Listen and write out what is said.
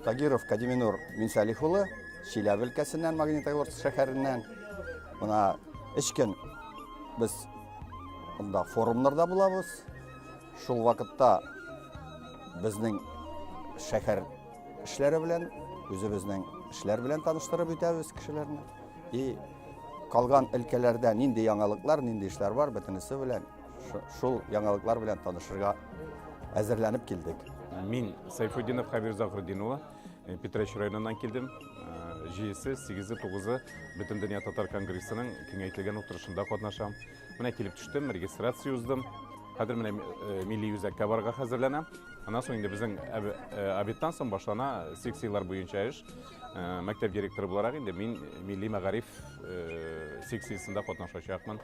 Тагиров Кадиминур Минсалихулы, Челябі өлкәсеннән, Магнитогорск шәһәреннән. Мына эшкөн без монда форумнарда булабыз. Шул вакытта безнең шәһәр эшләре белән, үзебезнең эшләр белән таныштырып үтәбез кешеләрне. И калган өлкәләрдә нинди яңалыклар, нинди эшләр бар, бөтенесе белән шул яңалыклар белән танышырга әзерләнеп килдек. Мин Сайфуддинов Хабир Захруддин улы, Петряч районынан килдем. Җыйсы 8-9 Бөтен дөнья татар конгрессының киңәйтелгән утырышында катнашам. Менә килеп төштем, регистрация уздым. Хәзер менә милли үзәккә барырга хәзерләнәм. Аннан соң инде безнең обедтан соң башлана секциялар буенча эш. Мәктәп директоры буларак инде мин милли мәгариф секциясендә катнашачакмын.